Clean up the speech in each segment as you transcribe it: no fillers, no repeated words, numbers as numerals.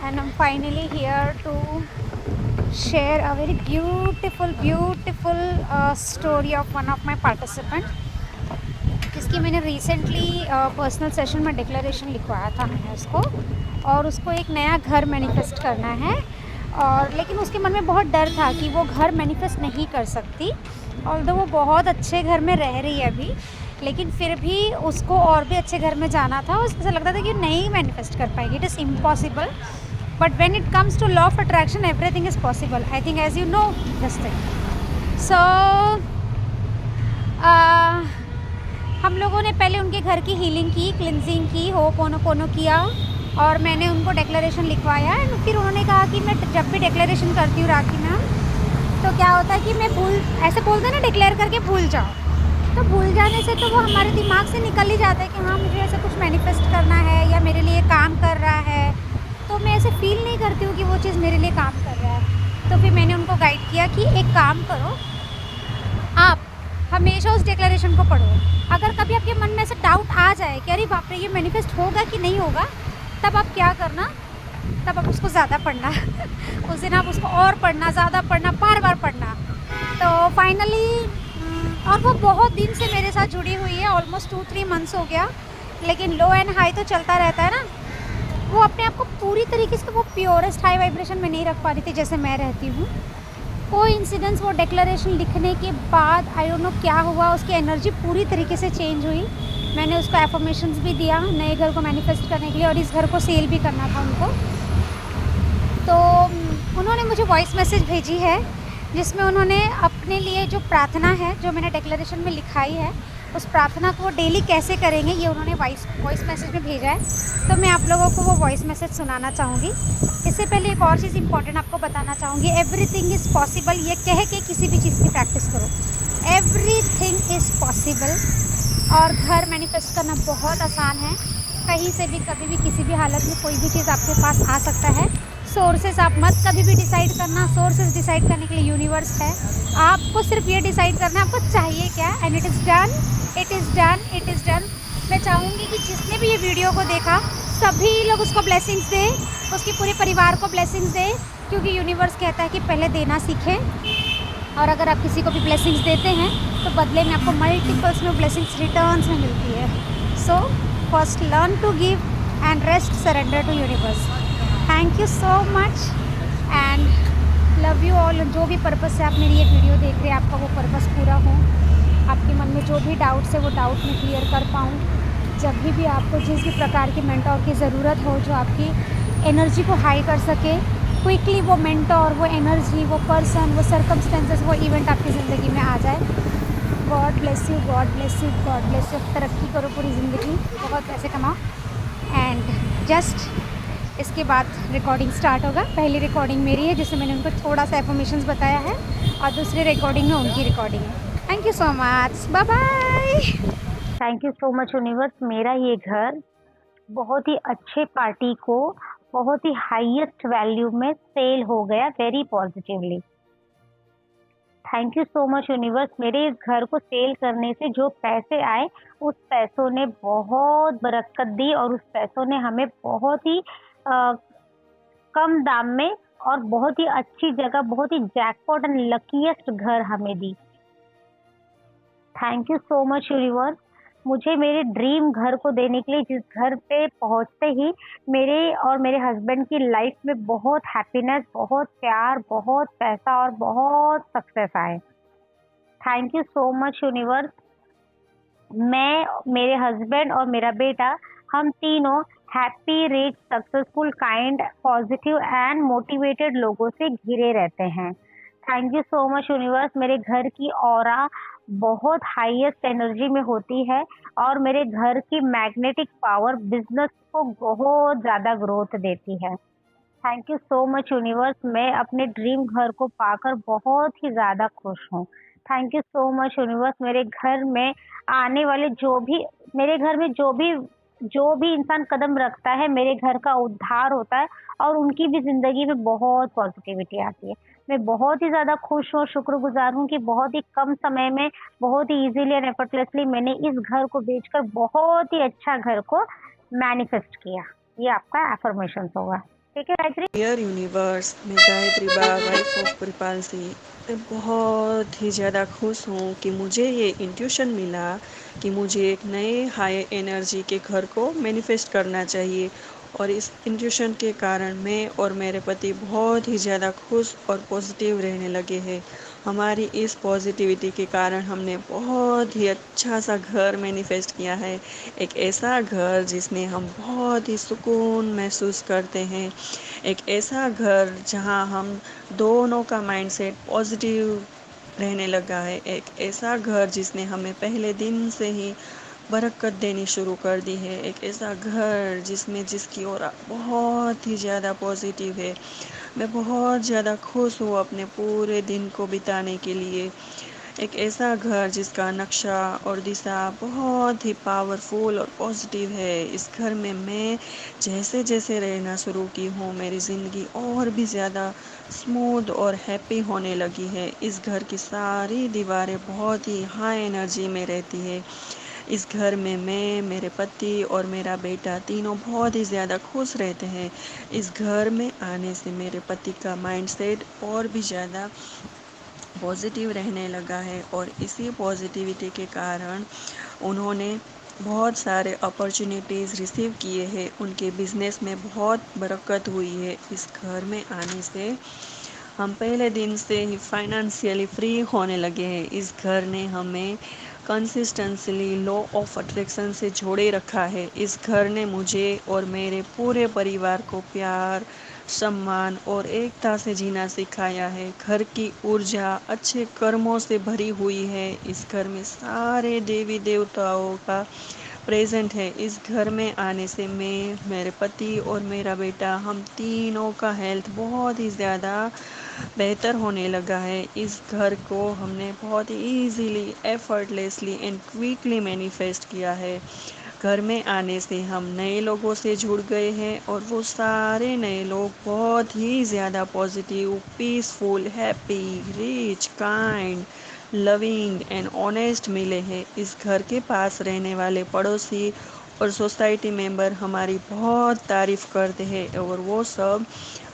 and I'm finally here to share a very beautiful story of one of my participant, जिसकी मैंने recently personal session में declaration लिखवाया था मैंने उसको, और उसको एक नया घर मैनिफेस्ट करना है। और लेकिन उसके मन में बहुत डर था कि वो घर मैनिफेस्ट नहीं कर सकती, ऑल्दो वो बहुत अच्छे घर में रह रही है अभी, लेकिन फिर भी उसको और भी अच्छे घर में जाना था। उसको ऐसा लगता था कि नहीं मैनिफेस्ट कर पाएगी, it is impossible. But when it comes to law of attraction everything is possible, I think as you know this thing. So हम लोगों ने पहले उनके घर की हीलिंग की, क्लिनजिंग की, होपोनोपोनो किया, और मैंने उनको डिक्लेरेशन लिखवाया। एंड फिर उन्होंने कहा कि मैं जब भी डिक्लेरेशन करती हूँ राखी मैम, तो क्या होता है कि मैं ऐसे बोलते हैं ना, डिक्लेयर करके भूल जाओ, तो भूल जाने से तो वो हमारे दिमाग से निकल ही जाता है कि हाँ मुझे ऐसा कुछ मैनिफेस्ट करना है या मेरे लिए काम कर रहा है, तो मैं ऐसे फील नहीं करती हूँ कि वो चीज़ मेरे लिए काम कर रहा है। तो फिर मैंने उनको गाइड किया कि एक काम करो, आप हमेशा उस डिक्लेरेशन को पढ़ो। अगर कभी आपके मन में ऐसा डाउट आ जाए कि अरे बाप रे ये मैनिफेस्ट होगा कि नहीं होगा, तब आप क्या करना, तब आप उसको ज़्यादा पढ़ना उस दिन आप उसको और पढ़ना, ज़्यादा पढ़ना, बार बार पढ़ना। तो फाइनली और वो बहुत दिन से मेरे साथ जुड़ी हुई है, ऑलमोस्ट 2-3 मंथ्स हो गया, लेकिन लो एंड हाई तो चलता रहता है ना। वो अपने आप को पूरी तरीके से वो प्योरेस्ट हाई वाइब्रेशन में नहीं रख पा रही थी जैसे मैं रहती हूँ। कोई इंसिडेंस, वो डिक्लेरेशन लिखने के बाद आई डोंट नो क्या हुआ, उसकी एनर्जी पूरी तरीके से चेंज हुई। मैंने उसको एफर्मेशंस भी दिया नए घर को मैनिफेस्ट करने के लिए, और इस घर को सेल भी करना था उनको। तो उन्होंने मुझे वॉइस मैसेज भेजी है, जिसमें उन्होंने अपने लिए जो प्रार्थना है, जो मैंने डिक्लेरेशन में लिखाई है, उस प्रार्थना को वो डेली कैसे करेंगे ये उन्होंने वॉइस मैसेज में भेजा है। तो मैं आप लोगों को वो वॉइस मैसेज सुनाना चाहूँगी। इससे पहले एक और चीज़ इंपॉर्टेंट आपको बताना चाहूँगी, एवरीथिंग इज़ पॉसिबल ये कह के किसी भी चीज़ की प्रैक्टिस करो। Everything is possible. और घर मैनिफेस्ट करना बहुत आसान है, कहीं से भी कभी भी किसी भी हालत में कोई भी चीज़ आपके पास आ सकता है। सोर्सेस आप मत कभी भी डिसाइड करना, सोर्सेस डिसाइड करने के लिए यूनिवर्स है। आपको सिर्फ ये डिसाइड करना है आपको चाहिए क्या, and it is done, it is done, it is done. मैं चाहूँगी कि जिसने भी ये वीडियो को देखा सभी लोग उसको ब्लेसिंग्स दें, उसके पूरे परिवार को ब्लेसिंग्स दें, क्योंकि यूनिवर्स कहता है कि पहले देना सीखें। और अगर आप किसी को भी ब्लेसिंग्स देते हैं तो बदले में आपको मल्टीपल्स में ब्लेसिंग्स रिटर्न्स में मिलती है। So first learn to give and rest surrender to universe. Thank you so much and love you all. जो भी पर्पस से आप मेरी ये वीडियो देख रहे हैं, आपका वो पर्पस पूरा हो, आपके मन में जो भी डाउट्स है वो डाउट मैं क्लियर कर पाऊँ। जब भी आपको जिस भी प्रकार की मेंटोर की ज़रूरत हो, जो आपकी एनर्जी को हाई कर सके क्विकली, वो मेंटोर, वो एनर्जी, वो पर्सन, वो सर्कमस्टेंसेस, वो इवेंट आपकी ज़िंदगी में आ जाए। God bless you, God bless you, God bless you. तरक्की करो पूरी ज़िंदगी, बहुत पैसे कमाओ। एंड जस्ट इसके बाद रिकॉर्डिंग स्टार्ट होगा। पहली रिकॉर्डिंग मेरी है जिसमें मैंने उनको थोड़ा सा एफर्मेशंस बताया है, और दूसरी रिकॉर्डिंग में उनकी रिकॉर्डिंग है। Thank you so much, bye bye. Thank you so much universe. मेरा ये घर बहुत ही अच्छे पार्टी को बहुत ही हाईएस्ट वैल्यू में सेल हो गया, very positively. Thank you so much universe. मेरे इस घर को सेल करने से जो पैसे आए, उस पैसों ने बहुत बरकत दी, और उस पैसों ने हमें बहुत ही कम दाम में और बहुत ही अच्छी जगह, बहुत ही जैकपॉट एंड लकीएस्ट घर हमें दी। Thank you so much universe, मुझे मेरे ड्रीम घर को देने के लिए, जिस घर पे पहुंचते ही मेरे और मेरे हस्बैंड की लाइफ में बहुत हैप्पीनेस, बहुत प्यार, बहुत पैसा और बहुत सक्सेस आए। Thank you so much universe. मैं, मेरे हस्बैंड और मेरा बेटा, हम तीनों happy, rich, successful, kind, positive and motivated लोगों से घिरे रहते हैं। Thank you so much universe. मेरे घर की ऑरा बहुत हाईएस्ट एनर्जी में होती है, और मेरे घर की मैग्नेटिक पावर बिजनेस को बहुत ज़्यादा ग्रोथ देती है। Thank you so much universe. मैं अपने ड्रीम घर को पाकर बहुत ही ज़्यादा खुश हूँ। Thank you so much universe. मेरे घर में आने वाले मेरे घर में जो भी इंसान कदम रखता है, मेरे घर का उद्धार होता है, और उनकी भी ज़िंदगी में बहुत पॉजिटिविटी आती है। मैं बहुत ही ज़्यादा खुश और शुक्रगुजार हूँ कि बहुत ही कम समय में, बहुत ही इजीली एंड एफर्टलेसली मैंने इस घर को बेचकर बहुत ही अच्छा घर को मैनिफेस्ट किया। ये आपका एफर्मेशन होगा। ठीक है गायत्री? डियर यूनिवर्स, मैं गायत्री बा, वाइफ ऑफ कृपाल सिंह। मैं बहुत ही ज़्यादा खुश हूँ कि मुझे ये इंट्यूशन मिला कि मुझे एक नए हाई एनर्जी के घर को मैनिफेस्ट करना चाहिए, और इस इंट्यूशन के कारण मैं और मेरे पति बहुत ही ज़्यादा खुश और पॉजिटिव रहने लगे हैं। हमारी इस पॉजिटिविटी के कारण हमने बहुत ही अच्छा सा घर मैनिफेस्ट किया है। एक ऐसा घर जिसमें हम बहुत ही सुकून महसूस करते हैं। एक ऐसा घर जहां हम दोनों का माइंडसेट पॉजिटिव रहने लगा है। एक ऐसा घर जिसने हमें पहले दिन से ही बरकत देनी शुरू कर दी है। एक ऐसा घर जिसकी ओर बहुत ही ज़्यादा पॉजिटिव है। मैं बहुत ज़्यादा खुश हूँ अपने पूरे दिन को बिताने के लिए। एक ऐसा घर जिसका नक्शा और दिशा बहुत ही पावरफुल और पॉजिटिव है। इस घर में मैं जैसे जैसे रहना शुरू की हूँ, मेरी ज़िंदगी और भी ज़्यादा स्मूथ और हैप्पी होने लगी है। इस घर की सारी दीवारें बहुत ही हाई एनर्जी में रहती है। इस घर में मैं, मेरे पति और मेरा बेटा तीनों बहुत ही ज़्यादा खुश रहते हैं। इस घर में आने से मेरे पति का माइंडसेट और भी ज़्यादा पॉजिटिव रहने लगा है, और इसी पॉजिटिविटी के कारण उन्होंने बहुत सारे अपॉर्चुनिटीज़ रिसीव किए हैं। उनके बिजनेस में बहुत बरकत हुई है। इस घर में आने से हम पहले दिन से ही फाइनेंशियली फ्री होने लगे हैं। इस घर ने हमें कंसिस्टेंटली लॉ ऑफ अट्रैक्शन से जोड़े रखा है। इस घर ने मुझे और मेरे पूरे परिवार को प्यार, सम्मान और एकता से जीना सिखाया है। घर की ऊर्जा अच्छे कर्मों से भरी हुई है। इस घर में सारे देवी देवताओं का प्रेजेंट है। इस घर में आने से मैं, मेरे पति और मेरा बेटा, हम तीनों का हेल्थ बहुत ही ज़्यादा बेहतर होने लगा है। इस घर को हमने बहुत ही easily, effortlessly and quickly manifest किया है। घर में आने से हम नए लोगों से जुड़ गए हैं, और वो सारे नए लोग बहुत ही ज़्यादा positive, peaceful, happy, rich, kind, loving and honest मिले हैं। इस घर के पास रहने वाले पड़ोसी और सोसाइटी मेंबर हमारी बहुत तारीफ़ करते हैं, और वो सब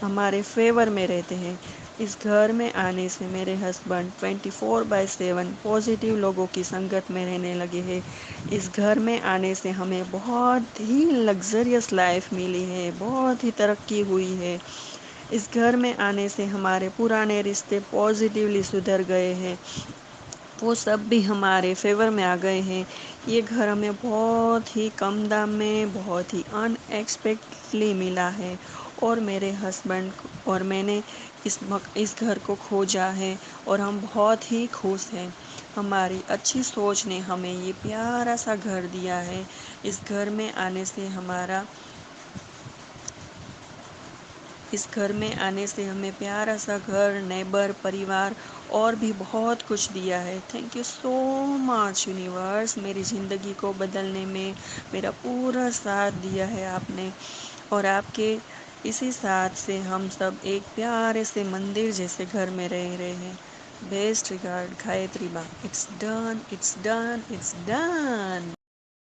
हमारे फेवर में रहते हैं। इस घर में आने से मेरे हस्बैंड 24/7 पॉजिटिव लोगों की संगत में रहने लगे हैं। इस घर में आने से हमें बहुत ही लग्जरियस लाइफ मिली है, बहुत ही तरक्की हुई है। इस घर में आने से हमारे पुराने रिश्ते पॉजिटिवली सुधर गए हैं, वो सब भी हमारे फेवर में आ गए हैं। ये घर हमें बहुत ही कम दाम में बहुत ही अनएक्सपेक्टेडली मिला है, और मेरे हस्बैंड और मैंने इस घर को खोजा है, और हम बहुत ही खुश हैं। हमारी अच्छी सोच ने हमें ये प्यारा सा घर दिया है। इस घर में आने से हमें प्यारा सा घर, नेबर, परिवार और भी बहुत कुछ दिया है। Thank you so much universe, मेरी ज़िंदगी को बदलने में मेरा पूरा साथ दिया है आपने, और आपके इसी साथ से हम सब एक प्यारे से मंदिर जैसे घर में रह रहे हैं। बेस्ट रिगार्ड, गायत्री बा। It's done, it's done, it's done.